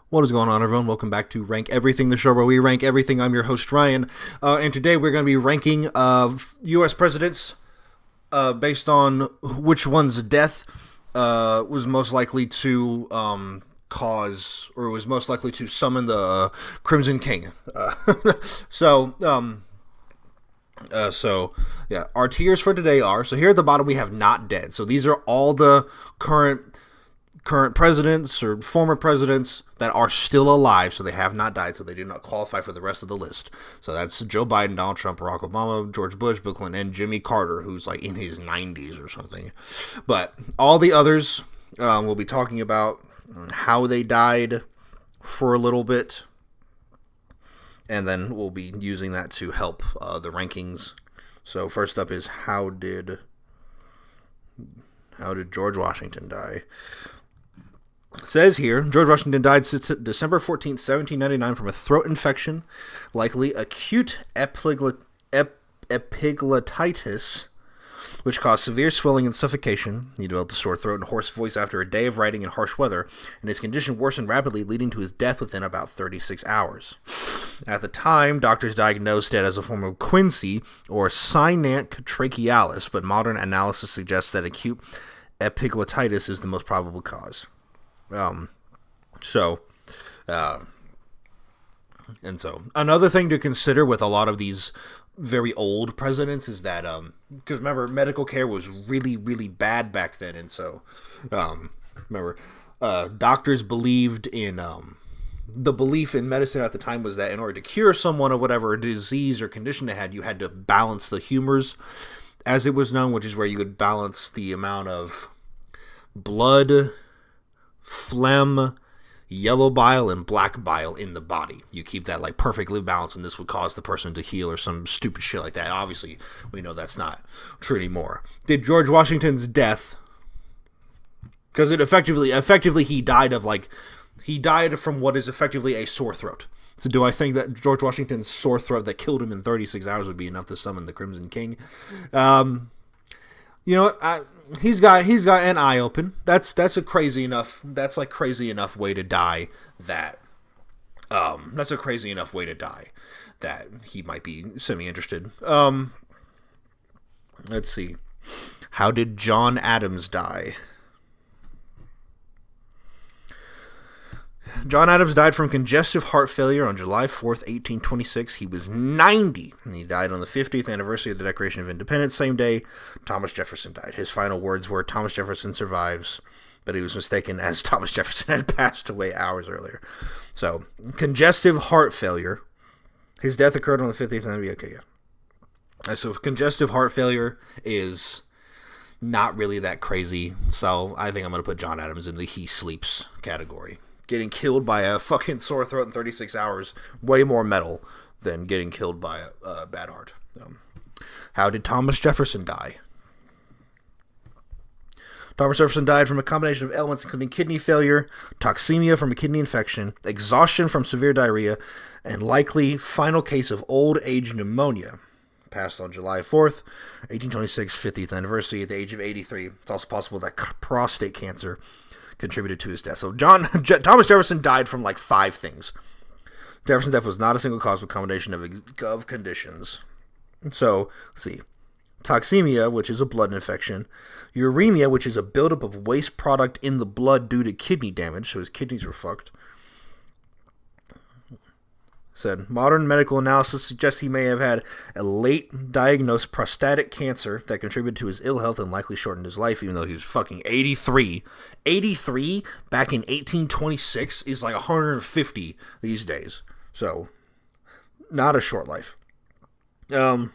What is going on, everyone? Welcome back to Rank Everything, the show where we rank everything. I'm your host, Ryan, and today we're going to be ranking U.S. presidents based on which one's death was most likely to cause, or was most likely to summon the Crimson King. Yeah, our tiers for today are, so here at the bottom we have not dead. So these are all the current presidents or former presidents that are still alive, so they have not died, so they do not qualify for the rest of the list. So that's Joe Biden, Donald Trump, Barack Obama, George Bush, Bill Clinton, and Jimmy Carter, who's like in his 90s or something. But all the others, we'll be talking about how they died for a little bit, and then we'll be using that to help the rankings. So first up is how did George Washington die? It says here, George Washington died December 14th, 1799 from a throat infection, likely acute epiglottitis, which caused severe swelling and suffocation. He developed a sore throat and hoarse voice after a day of riding in harsh weather, and his condition worsened rapidly, leading to his death within about 36 hours. At the time, doctors diagnosed it as a form of quinsy or Synanche trachealis, but modern analysis suggests that acute epiglottitis is the most probable cause. So another thing to consider with a lot of these very old presidents is that, because remember, medical care was really, really bad back then, and so, doctors believed in, the belief in medicine at the time was that in order to cure someone of whatever disease or condition they had, you had to balance the humors, as it was known, which is where you would balance the amount of blood, phlegm, yellow bile, and black bile in the body. You keep that like perfectly balanced, and this would cause the person to heal or some stupid shit like that. Obviously, we know that's not true anymore. Did George Washington's death, because it effectively he died from what is effectively a sore throat. So do I think that George Washington's sore throat that killed him in 36 hours would be enough to summon the Crimson King? You know what? He's got an eye open. That's a crazy enough way to die that that's a crazy enough way to die that he might be semi-interested. Let's see. How did John Adams die? John Adams died from congestive heart failure on July 4th, 1826. He was 90, and he died on the 50th anniversary of the Declaration of Independence. Same day, Thomas Jefferson died. His final words were, "Thomas Jefferson survives," but he was mistaken, as Thomas Jefferson had passed away hours earlier. So, congestive heart failure. His death occurred on the 50th anniversary. Okay, yeah. So, congestive heart failure is not really that crazy, so I think I'm going to put John Adams in the he sleeps category. Getting killed by a fucking sore throat in 36 hours, way more metal than getting killed by a bad heart. How did Thomas Jefferson die? Thomas Jefferson died from a combination of ailments including kidney failure, toxemia from a kidney infection, exhaustion from severe diarrhea, and likely final case of old age pneumonia. Passed on July 4th, 1826, 50th anniversary, at the age of 83. It's also possible that prostate cancer contributed to his death. So Thomas Jefferson died from like 5 things. Jefferson's death was not a single cause, but a combination of conditions. So, let's see. Toxemia, which is a blood infection. Uremia, which is a buildup of waste product in the blood due to kidney damage. So his kidneys were fucked. Said, modern medical analysis suggests he may have had a late diagnosed prostatic cancer that contributed to his ill health and likely shortened his life, even though he was fucking 83. 83 back in 1826 is like 150 these days. So, not a short life. So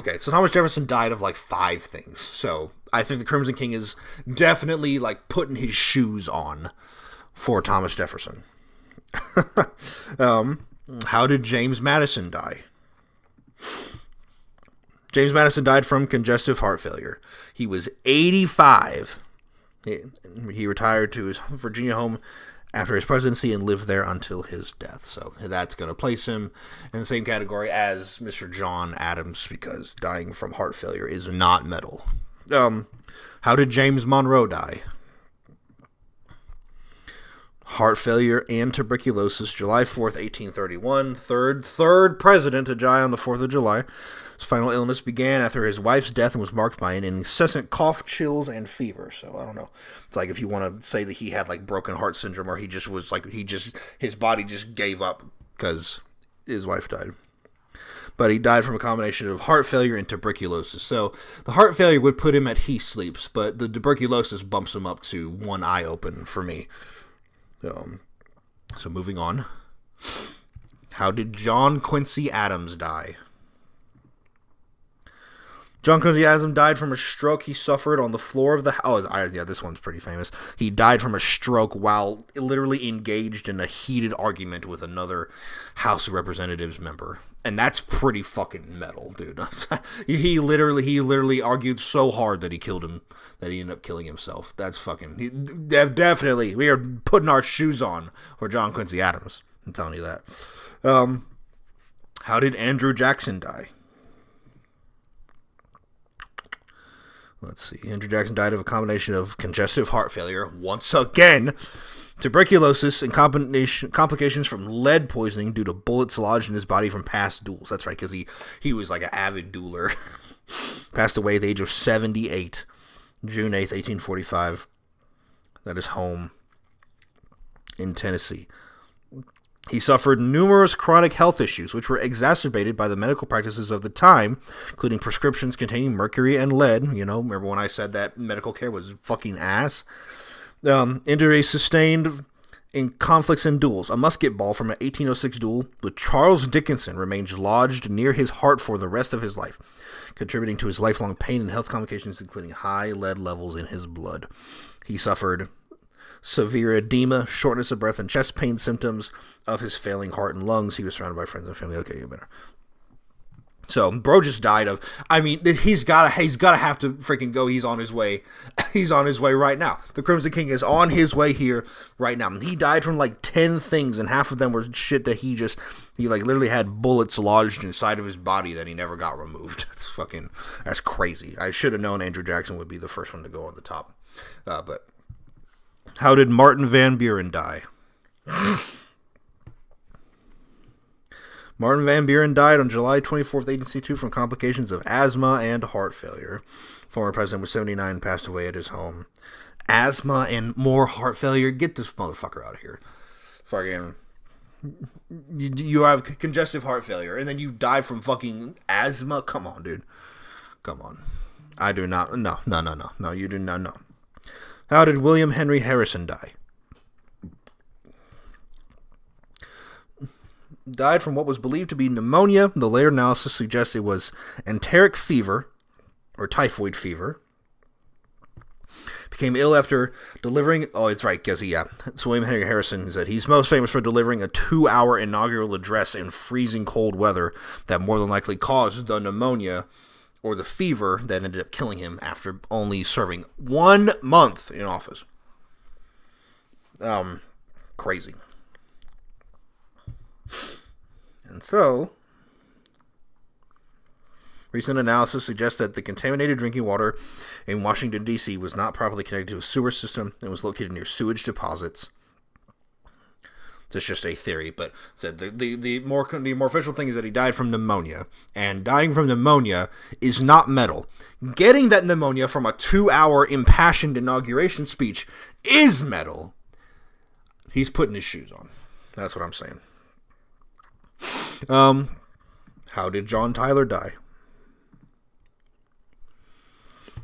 Thomas Jefferson died of like 5 things. So, I think the Crimson King is definitely like putting his shoes on for Thomas Jefferson. How did James Madison die? James Madison died from congestive heart failure. He was 85. He retired to his Virginia home after his presidency and lived there until his death. So that's going to place him in the same category as Mr. John Adams, because dying from heart failure is not metal. How did James Monroe die? heart failure, and tuberculosis. July 4th, 1831. Third president to die on the 4th of July. His final illness began after his wife's death and was marked by an incessant cough, chills, and fever. So, I don't know. It's like if you want to say that he had, like, broken heart syndrome, or he just was, like, his body just gave up because his wife died. But he died from a combination of heart failure and tuberculosis. So, the heart failure would put him at he sleeps, but the tuberculosis bumps him up to one eye open for me. So moving on. How did John Quincy Adams die? John Quincy Adams died from a stroke he suffered on the floor of the house. Oh, yeah, this one's pretty famous. He died from a stroke while literally engaged in a heated argument with another House of Representatives member. And that's pretty fucking metal, dude. He literally argued so hard that he killed him, that he ended up killing himself. That's fucking... Definitely, we are putting our shoes on for John Quincy Adams. I'm telling you that. How did Andrew Jackson die? Let's see. Andrew Jackson died of a combination of congestive heart failure, once again, tuberculosis, and complications from lead poisoning due to bullets lodged in his body from past duels. That's right, because he was like an avid dueler. Passed away at the age of 78, June 8th, 1845, at his home in Tennessee. He suffered numerous chronic health issues, which were exacerbated by the medical practices of the time, including prescriptions containing mercury and lead. You know, remember when I said that medical care was fucking ass? Injuries sustained in conflicts and duels. A musket ball from an 1806 duel with Charles Dickinson remained lodged near his heart for the rest of his life, contributing to his lifelong pain and health complications, including high lead levels in his blood. He suffered severe edema, shortness of breath, and chest pain symptoms of his failing heart and lungs. He was surrounded by friends and family. Okay, you better. So, bro just died of... I mean, he's gotta have to freaking go. He's on his way. He's on his way right now. The Crimson King is on his way here right now. He died from like 10 things, and half of them were shit that he like literally had bullets lodged inside of his body that he never got removed. That's crazy. I should have known Andrew Jackson would be the first one to go on the top. But how did Martin Van Buren die? Martin Van Buren died on July 24th, 1862 from complications of asthma and heart failure. Former president was 79 and passed away at his home. Asthma and more heart failure? Get this motherfucker out of here. Fucking... You have congestive heart failure, and then you die from fucking asthma? Come on, dude. Come on. I do not... No, you do not know. How did William Henry Harrison die? Died from what was believed to be pneumonia. The later analysis suggests it was enteric fever, or typhoid fever. Became ill after delivering... Oh, it's right, because so William Henry Harrison said he's most famous for delivering a 2-hour inaugural address in freezing cold weather that more than likely caused the pneumonia or the fever that ended up killing him after only serving 1 month in office. Crazy. And so, recent analysis suggests that the contaminated drinking water in Washington, D.C. was not properly connected to a sewer system and was located near sewage deposits. That's just a theory, but said the more official thing is that he died from pneumonia, and dying from pneumonia is not metal. Getting that pneumonia from a 2-hour impassioned inauguration speech is metal. He's putting his shoes on. That's what I'm saying. How did John Tyler die?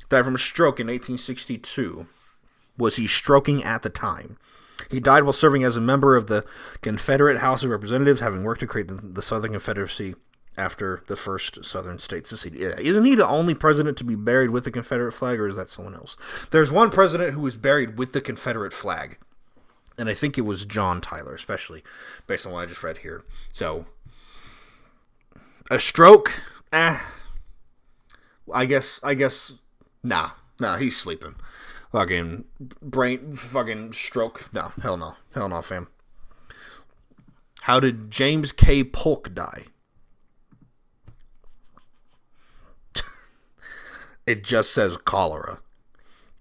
Died from a stroke in 1862. Was he stroking at the time? He died while serving as a member of the Confederate House of Representatives, having worked to create the Southern Confederacy after the first Southern states seceded. Yeah, isn't he the only president to be buried with the Confederate flag, or is that someone else? There's one president who was buried with the Confederate flag, and I think it was John Tyler, especially based on what I just read here. So, a stroke? I guess, nah, he's sleeping. Fucking brain, fucking stroke. No, hell no, fam. How did James K. Polk die? It just says cholera.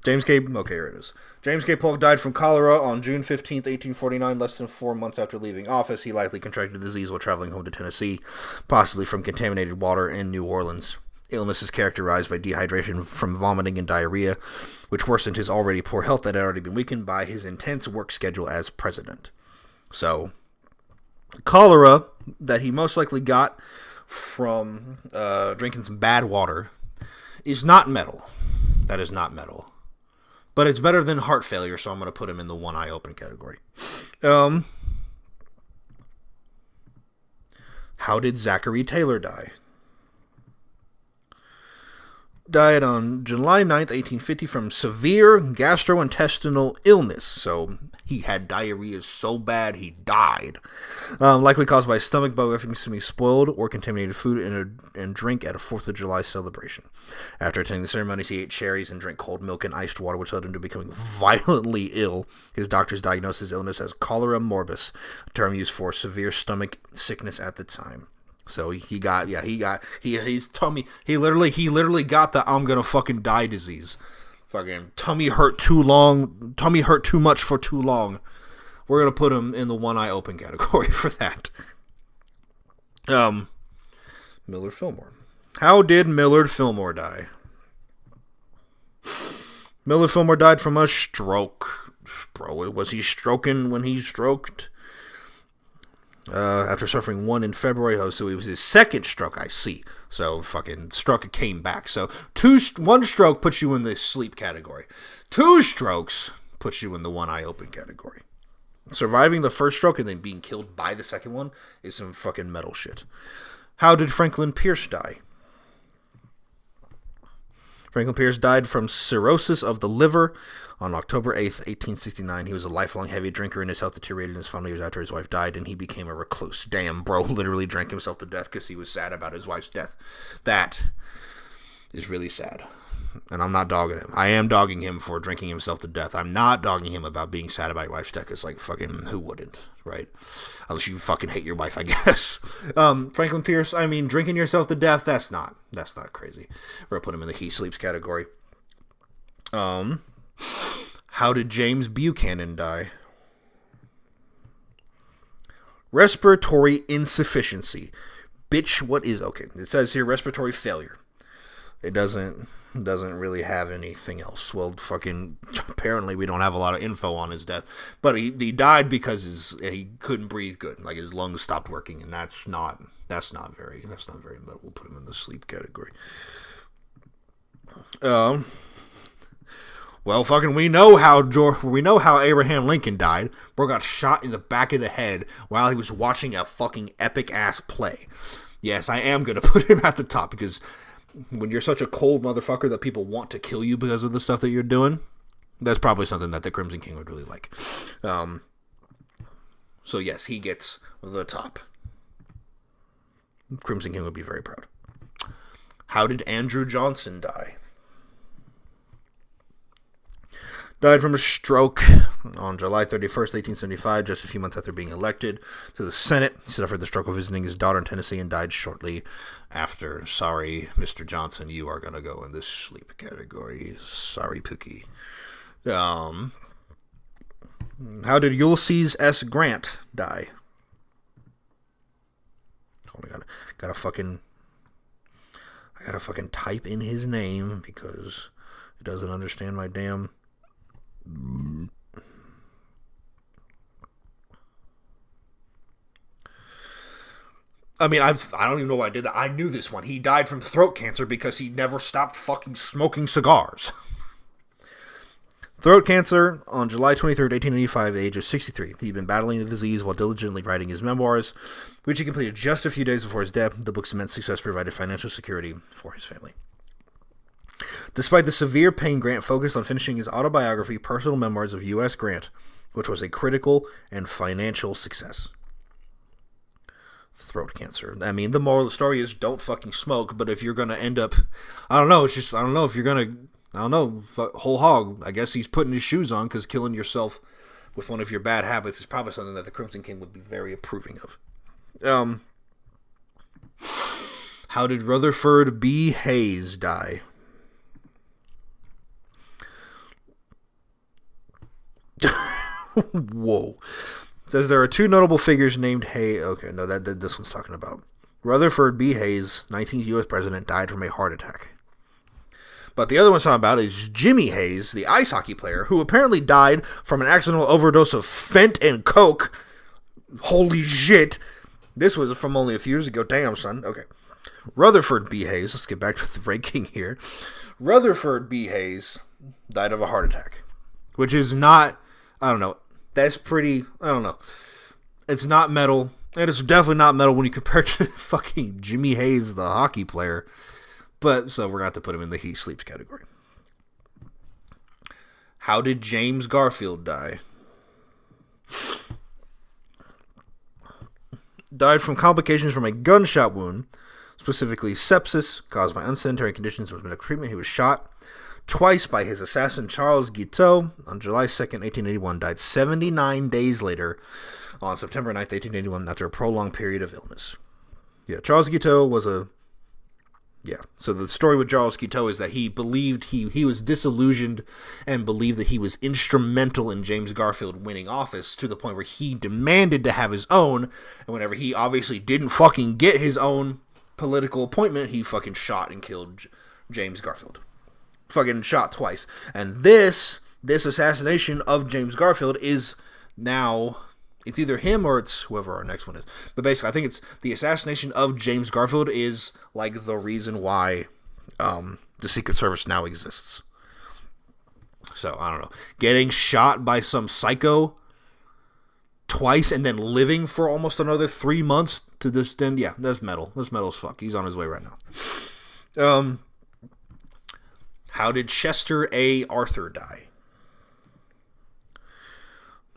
Okay, here it is. James K. Polk died from cholera on June 15th, 1849, less than 4 months after leaving office. He likely contracted the disease while traveling home to Tennessee, possibly from contaminated water in New Orleans. Illness is characterized by dehydration from vomiting and diarrhea, which worsened his already poor health that had already been weakened by his intense work schedule as president. So, cholera that he most likely got from drinking some bad water is not metal. That is not metal. But it's better than heart failure, so I'm going to put him in the one eye open category. How did Zachary Taylor die? Died on July 9th, 1850 from severe gastrointestinal illness. So he had diarrhea so bad he died. Likely caused by stomach bug affecting some spoiled or contaminated food and drink at a 4th of July celebration. After attending the ceremonies, he ate cherries and drank cold milk and iced water, which led him to becoming violently ill. His doctors diagnosed his illness as cholera morbus, a term used for severe stomach sickness at the time. So he literally got the I'm gonna fucking die disease. Fucking tummy hurt too much for too long. We're gonna put him in the one eye open category for that. Millard Fillmore. How did Millard Fillmore die? Millard Fillmore died from a stroke. Was he stroking when he stroked? After suffering one in February, so it was his second stroke, I see. So fucking stroke came back. So one stroke puts you in the sleep category. 2 strokes puts you in the one eye open category. Surviving the first stroke and then being killed by the second one is some fucking metal shit. How did Franklin Pierce die? Franklin Pierce died from cirrhosis of the liver on October 8th, 1869. He was a lifelong heavy drinker, and his health deteriorated in his final years after his wife died, and he became a recluse. Damn, bro literally drank himself to death because he was sad about his wife's death. That is really sad. And I'm not dogging him. I am dogging him for drinking himself to death. I'm not dogging him about being sad about your wife's death. It's like, fucking, who wouldn't, right? Unless you fucking hate your wife, I guess. Franklin Pierce, I mean, drinking yourself to death, that's not crazy. We're gonna put him in the he sleeps category. How did James Buchanan die? Respiratory insufficiency. Bitch, what is... Okay, it says here respiratory failure. It doesn't really have anything else. Well, fucking... Apparently we don't have a lot of info on his death. But he died because he couldn't breathe good. Like, his lungs stopped working, and that's not very metal. We'll put him in the sleep category. Well, fucking, we know how Abraham Lincoln died. Bro got shot in the back of the head while he was watching a fucking epic-ass play. Yes, I am going to put him at the top, because when you're such a cold motherfucker that people want to kill you because of the stuff that you're doing, that's probably something that the Crimson King would really like. So yes, he gets the top. Crimson King would be very proud. How did Andrew Johnson die? Died from a stroke on July 31st, 1875, just a few months after being elected to the Senate. He suffered the stroke of visiting his daughter in Tennessee and died shortly after. Sorry, Mr. Johnson, you are going to go in this sleep category. Sorry, Pookie. How did Ulysses S. Grant die? Oh my god, I gotta fucking type in his name because it doesn't understand my damn... I mean, I don't even know why I did that. I knew this one. He died from throat cancer because he never stopped fucking smoking cigars. Throat cancer on July 23rd, 1885, at the age of 63. He'd been battling the disease while diligently writing his memoirs, which he completed just a few days before his death. The book's immense success provided financial security for his family. Despite the severe pain, Grant focused on finishing his autobiography, Personal Memoirs of U.S. Grant, which was a critical and financial success. Throat cancer. I mean, the moral of the story is don't fucking smoke, but if you're going to end up... I don't know if you're going to... whole hog. I guess he's putting his shoes on because killing yourself with one of your bad habits is probably something that the Crimson King would be very approving of. How did Rutherford B. Hayes die? Whoa. It says there are two notable figures named Hayes. Okay, no, that this one's talking about. Rutherford B. Hayes, 19th U.S. president, died from a heart attack. But the other one's talking about is Jimmy Hayes, the ice hockey player, who apparently died from an accidental overdose of Fent and Coke. Holy shit. This was from only a few years ago. Damn, son. Okay. Rutherford B. Hayes, let's get back to the ranking here. Rutherford B. Hayes died of a heart attack. Which is not, I don't know, that's pretty, I don't know. It's not metal. And it's definitely not metal when you compare it to fucking Jimmy Hayes, the hockey player. But, so we're going to have to put him in the he sleeps category. How did James Garfield die? Died from complications from a gunshot wound, specifically sepsis, caused by unsanitary conditions with medical treatment. He was shot twice by his assassin Charles Guiteau on July 2nd, 1881. Died 79 days later on September 9th, 1881, after a prolonged period of illness. Yeah, Charles Guiteau was a... Yeah, so the story with Charles Guiteau is that he believed he was disillusioned and believed that he was instrumental in James Garfield winning office to the point where he demanded to have his own, and whenever he obviously didn't fucking get his own political appointment, he fucking shot and killed James Garfield. Fucking shot twice. And this assassination of James Garfield is now... It's either him or it's whoever our next one is. But basically, I think it's the assassination of James Garfield is like the reason why the Secret Service now exists. So, I don't know. Getting shot by some psycho twice and then living for almost another 3 months to this end. Yeah, that's metal. That's metal as fuck. He's on his way right now. How did Chester A. Arthur die?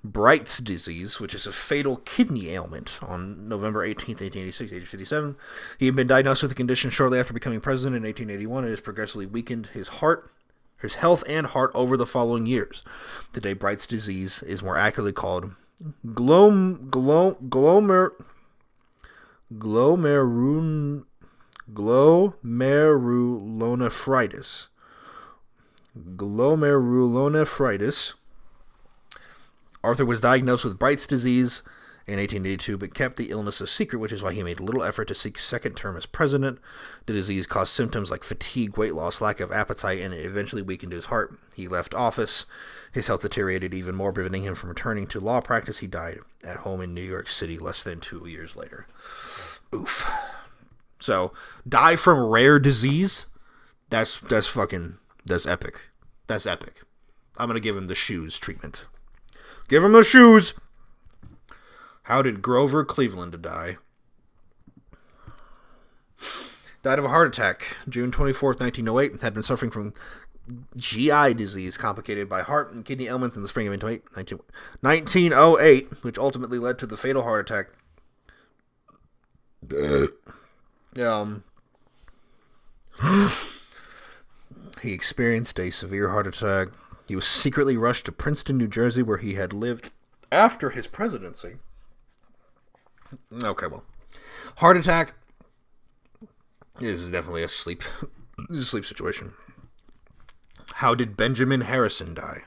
Bright's disease, which is a fatal kidney ailment, on November 18th, 1886, age 57. He had been diagnosed with the condition shortly after becoming president in 1881 and has progressively weakened his health and heart over the following years. Today, Bright's disease is more accurately called glomerulonephritis. Glomerulonephritis. Arthur was diagnosed with Bright's disease in 1882, but kept the illness a secret, which is why he made little effort to seek second term as president. The disease caused symptoms like fatigue, weight loss, lack of appetite, and it eventually weakened his heart. He left office. His health deteriorated even more, preventing him from returning to law practice. He died at home in New York City less than 2 years later. Oof. So, die from rare disease? That's epic. That's epic. I'm going to give him the shoes treatment. Give him the shoes! How did Grover Cleveland die? Died of a heart attack, June 24th, 1908. Had been suffering from GI disease complicated by heart and kidney ailments in the spring of 1908, which ultimately led to the fatal heart attack. He experienced a severe heart attack. He was secretly rushed to Princeton, New Jersey, where he had lived after his presidency. Okay, well. Heart attack. This is definitely a sleep situation. How did Benjamin Harrison die?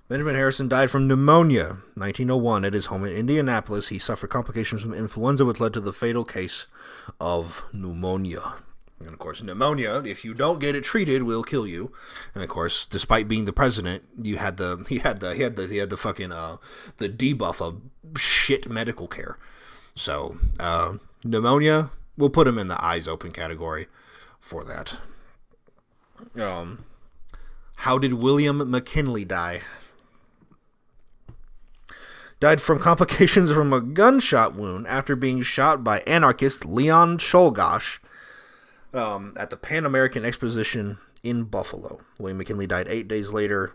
Benjamin Harrison died from pneumonia, 1901, at his home in Indianapolis. He suffered complications from influenza, which led to the fatal case of pneumonia. And of course, pneumonia, if you don't get it treated, will kill you. And of course, despite being the president, he had the fucking the debuff of shit medical care. So pneumonia, we'll put him in the eyes open category for that. How did William McKinley die? Died from complications from a gunshot wound after being shot by anarchist Leon Czolgosz at the Pan American Exposition in Buffalo. William McKinley died 8 days later.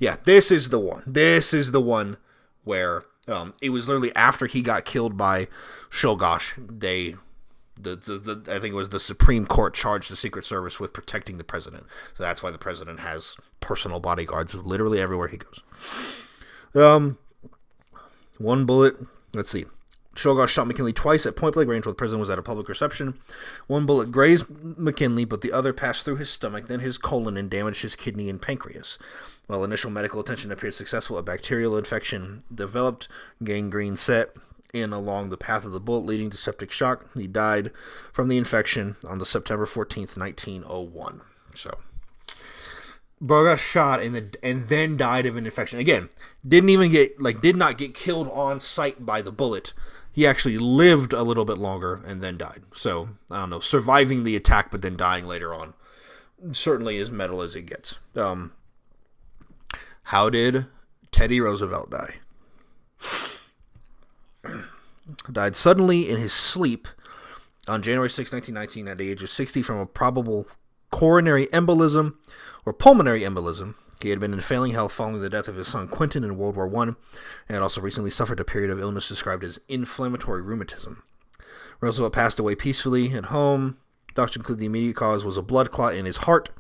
Yeah, this is the one. This is the one where it was literally after he got killed by Czolgosz. I think it was the Supreme Court charged the Secret Service with protecting the president. So that's why the president has personal bodyguards literally everywhere he goes. One bullet. Let's see. Shoggoth shot McKinley twice at point-blank range while the president was at a public reception. One bullet grazed McKinley, but the other passed through his stomach, then his colon, and damaged his kidney and pancreas. While initial medical attention appeared successful, a bacterial infection developed, gangrene set in along the path of the bullet, leading to septic shock. He died from the infection on the September 14th, 1901. So, bro got shot and then died of an infection. Again, did not get killed on sight by the bullet. He actually lived a little bit longer and then died. So, I don't know, surviving the attack but then dying later on certainly as metal as it gets. How did Teddy Roosevelt die? Died suddenly in his sleep on January 6, 1919 at the age of 60 from a probable coronary embolism or pulmonary embolism. He had been in failing health following the death of his son Quentin in World War I, and had also recently suffered a period of illness described as inflammatory rheumatism. Roosevelt passed away peacefully at home. Doctors concluded the immediate cause was a blood clot in his heart.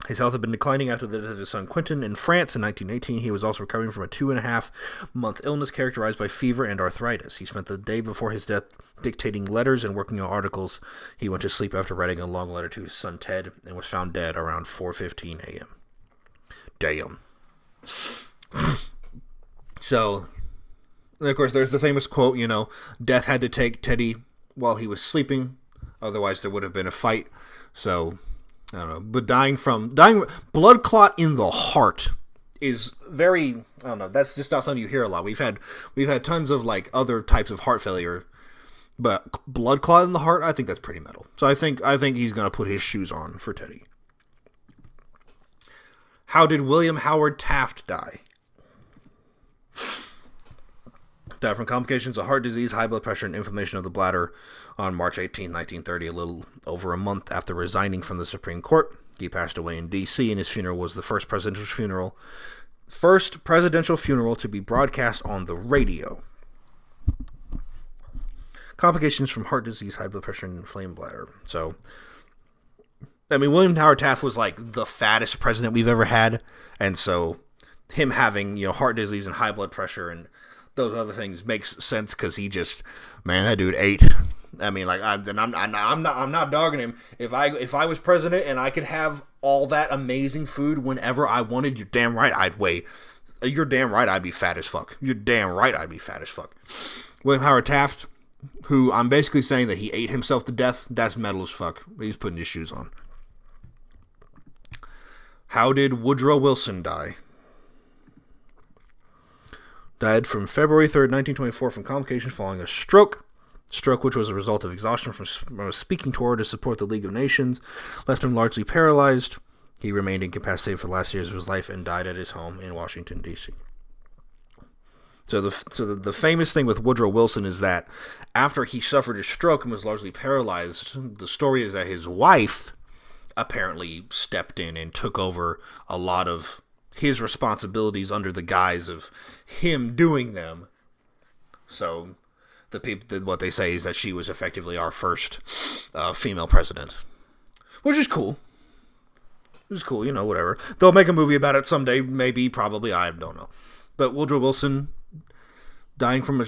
His health had been declining after the death of his son Quentin in France in 1918. He was also recovering from a 2.5-month illness characterized by fever and arthritis. He spent the day before his death dictating letters and working on articles. He went to sleep after writing a long letter to his son Ted and was found dead around 4:15 a.m. Damn. So, and of course, there's the famous quote, death had to take Teddy while he was sleeping, otherwise there would have been a fight. So, I don't know, but dying blood clot in the heart is very, I don't know, that's just not something you hear a lot. We've had tons of other types of heart failure, but blood clot in the heart, I think that's pretty metal. So I think he's going to put his shoes on for Teddy. How did William Howard Taft die? Died from complications of heart disease, high blood pressure, and inflammation of the bladder on March 18, 1930, a little over a month after resigning from the Supreme Court. He passed away in D.C., and his funeral was the first presidential funeral to be broadcast on the radio. Complications from heart disease, high blood pressure, and inflamed bladder. So, I mean, William Howard Taft was the fattest president we've ever had, and so him having heart disease and high blood pressure and those other things makes sense because he just, man, that dude ate. I mean, I'm not dogging him. If I was president and I could have all that amazing food whenever I wanted, you're damn right I'd weigh. You're damn right I'd be fat as fuck. You're damn right I'd be fat as fuck. William Howard Taft, who I'm basically saying that he ate himself to death, that's metal as fuck. He's putting his shoes on. How did Woodrow Wilson die? Died from February 3rd, 1924 from complications following a stroke. Stroke, which was a result of exhaustion from a speaking tour to support the League of Nations, left him largely paralyzed. He remained incapacitated for the last years of his life and died at his home in Washington, D.C. So the famous thing with Woodrow Wilson is that after he suffered a stroke and was largely paralyzed, the story is that his wife apparently stepped in and took over a lot of his responsibilities under the guise of him doing them. So what they say is that she was effectively our first female president, which is cool. It's cool, whatever. They'll make a movie about it someday, maybe, probably, I don't know. But Woodrow Wilson dying from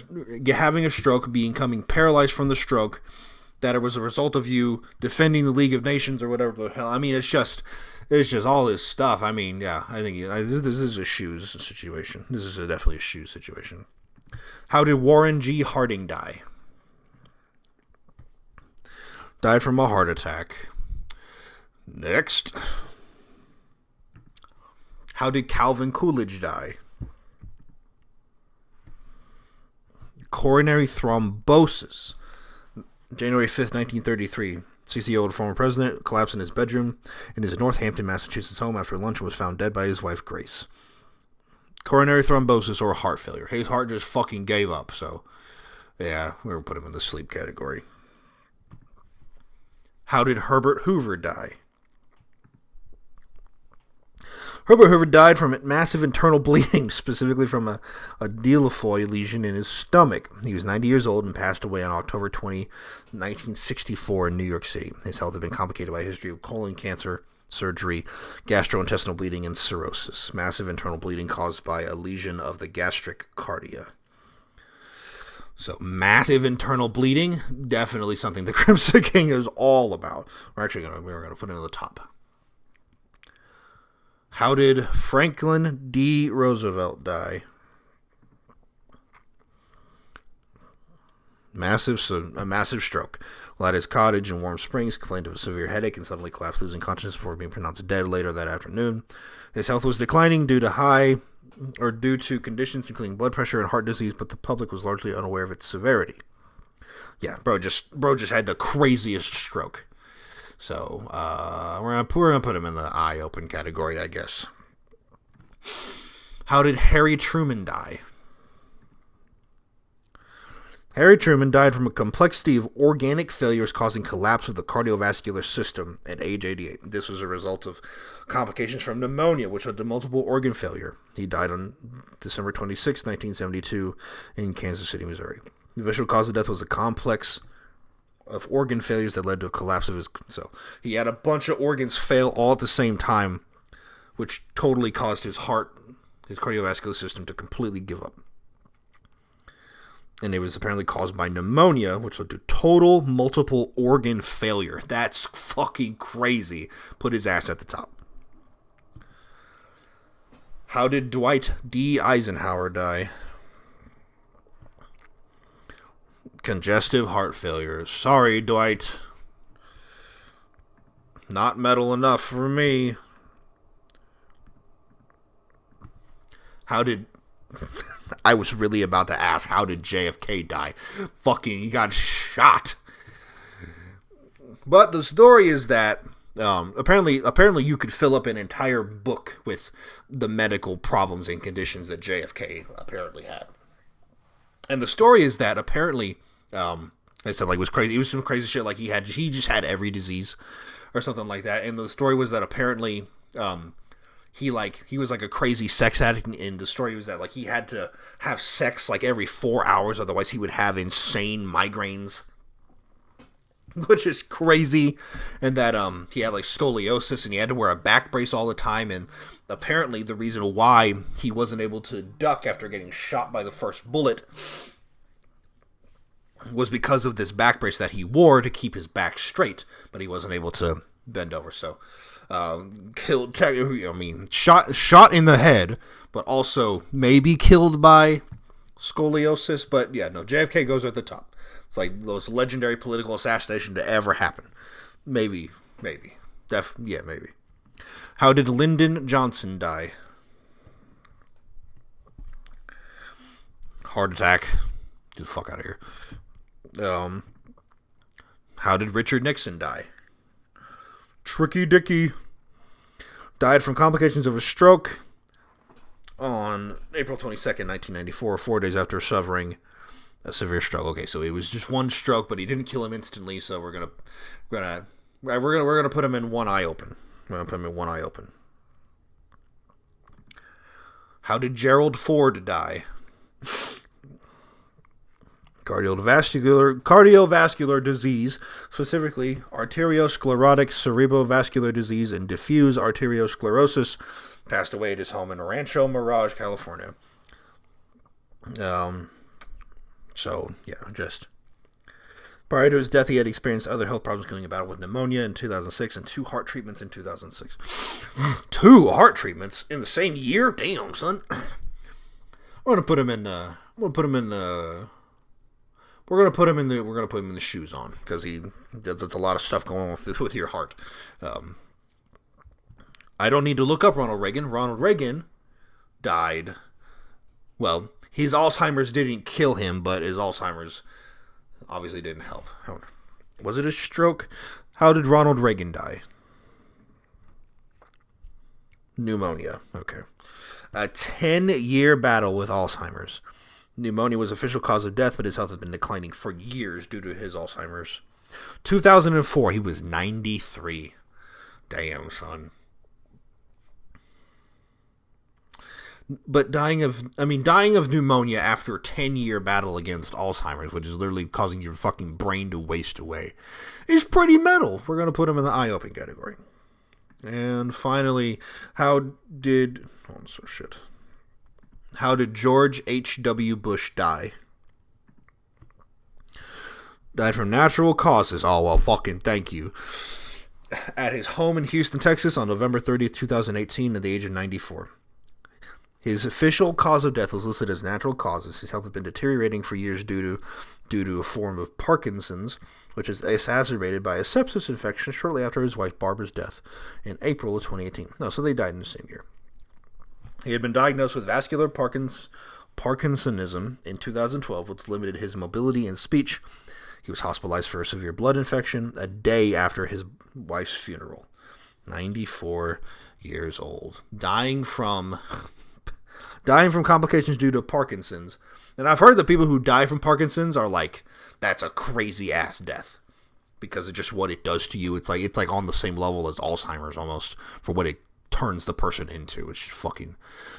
having a stroke, becoming paralyzed from the stroke, that it was a result of you defending the League of Nations or whatever the hell. I mean, it's just all this stuff. I mean, yeah, I think this is a shoes situation. This is definitely a shoes situation. How did Warren G. Harding die? Died from a heart attack. Next. How did Calvin Coolidge die? Coronary thrombosis. January 5th, 1933. 60-year-old former president collapsed in his bedroom in his Northampton, Massachusetts home after lunch and was found dead by his wife, Grace. Coronary thrombosis or heart failure. His heart just fucking gave up, so yeah, we were put him in the sleep category. How did Herbert Hoover die? Herbert Hoover died from massive internal bleeding, specifically from a Dieulafoy lesion in his stomach. He was 90 years old and passed away on October 20, 1964 in New York City. His health had been complicated by a history of colon cancer, surgery, gastrointestinal bleeding, and cirrhosis. Massive internal bleeding caused by a lesion of the gastric cardia. So massive internal bleeding, definitely something the Crimson King is all about. We're gonna put it at the top. How did Franklin D. Roosevelt die? A massive stroke. While at his cottage in Warm Springs, complained of a severe headache and suddenly collapsed, losing consciousness before being pronounced dead later that afternoon. His health was declining due to conditions including blood pressure and heart disease, but the public was largely unaware of its severity. Yeah, bro just had the craziest stroke. So we're gonna put him in the eye open category, I guess. How did Harry Truman die? Harry Truman died from a complexity of organic failures causing collapse of the cardiovascular system at age 88. This was a result of complications from pneumonia, which led to multiple organ failure. He died on December 26, 1972 in Kansas City, Missouri. The official cause of death was a complex of organ failures that led to a collapse of his... So he had a bunch of organs fail all at the same time, which totally caused his cardiovascular system to completely give up. And it was apparently caused by pneumonia, which led to total multiple organ failure. That's fucking crazy. Put his ass at the top. How did Dwight D. Eisenhower die? Congestive heart failure. Sorry, Dwight. Not metal enough for me. How did... I was really about to ask, how did JFK die? Fucking, he got shot. But the story is that apparently you could fill up an entire book with the medical problems and conditions that JFK apparently had. And the story is that apparently, I said, like, it was crazy. It was some crazy shit. Like, he just had every disease or something like that. And the story was that apparently, he was like a crazy sex addict, and the story was that like he had to have sex like every 4 hours, otherwise he would have insane migraines, which is crazy. And that he had like scoliosis, and he had to wear a back brace all the time. And apparently the reason why he wasn't able to duck after getting shot by the first bullet was because of this back brace that he wore to keep his back straight, but he wasn't able to bend over. So killed, I mean, shot in the head, but also maybe killed by scoliosis. But yeah, no, JFK goes at the top. It's like the most legendary political assassination to ever happen. Maybe. Maybe. How did Lyndon Johnson die? Heart attack. Get the fuck out of here. How did Richard Nixon die? Tricky Dicky. Died from complications of a stroke on April 22nd, 1994, 4 days after suffering a severe stroke. Okay, so it was just one stroke, but he didn't kill him instantly, so we're gonna put him in one eye open. We're gonna put him in one eye open. How did Gerald Ford die? Cardiovascular disease, specifically arteriosclerotic cerebrovascular disease and diffuse arteriosclerosis. Passed away at his home in Rancho Mirage, California. So, yeah, just... Prior to his death, he had experienced other health problems, including a battle with pneumonia in 2006 and 2 heart treatments in 2006. 2 heart treatments in the same year? Damn, son. We're gonna put him in the shoes on, because there's a lot of stuff going on with your heart. I don't need to look up Ronald Reagan. Ronald Reagan died. Well, his Alzheimer's didn't kill him, but his Alzheimer's obviously didn't help. Was it a stroke? How did Ronald Reagan die? Pneumonia. Okay. A 10-year battle with Alzheimer's. Pneumonia was official cause of death, but his health had been declining for years due to his Alzheimer's. 2004, he was 93. Damn, son. But dying of pneumonia after a 10-year battle against Alzheimer's, which is literally causing your fucking brain to waste away, is pretty metal. We're going to put him in the eye-open category. And finally, how did George H.W. Bush die? Died from natural causes. Oh, well, fucking thank you. At his home in Houston, Texas on November 30th, 2018 at the age of 94. His official cause of death was listed as natural causes. His health had been deteriorating for years due to a form of Parkinson's, which is exacerbated by a sepsis infection shortly after his wife Barbara's death in April of 2018. No, so they died in the same year. He had been diagnosed with vascular Parkinsonism in 2012, which limited his mobility and speech. He was hospitalized for a severe blood infection a day after his wife's funeral. 94 years old. Dying from complications due to Parkinson's. And I've heard that people who die from Parkinson's are like, that's a crazy ass death. Because of just what it does to you. It's like on the same level as Alzheimer's almost, for what it turns the person into. It's fucking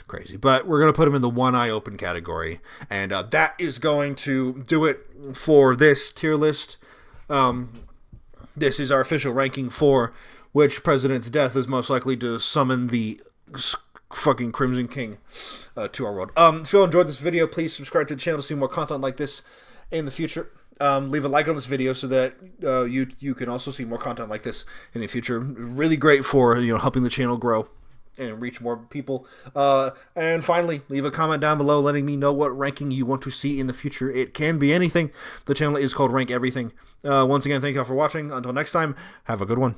crazy. But we're going to put him in the one eye open category. And that is going to do it for this tier list. This is our official ranking for which president's death is most likely to summon the fucking Crimson King to our world. If you all enjoyed this video, please subscribe to the channel to see more content like this in the future. Leave a like on this video so that you can also see more content like this in the future. Really great for helping the channel grow and reach more people. And finally, leave a comment down below letting me know what ranking you want to see in the future. It can be anything. The channel is called Rank Everything. Once again, thank you all for watching. Until next time, have a good one.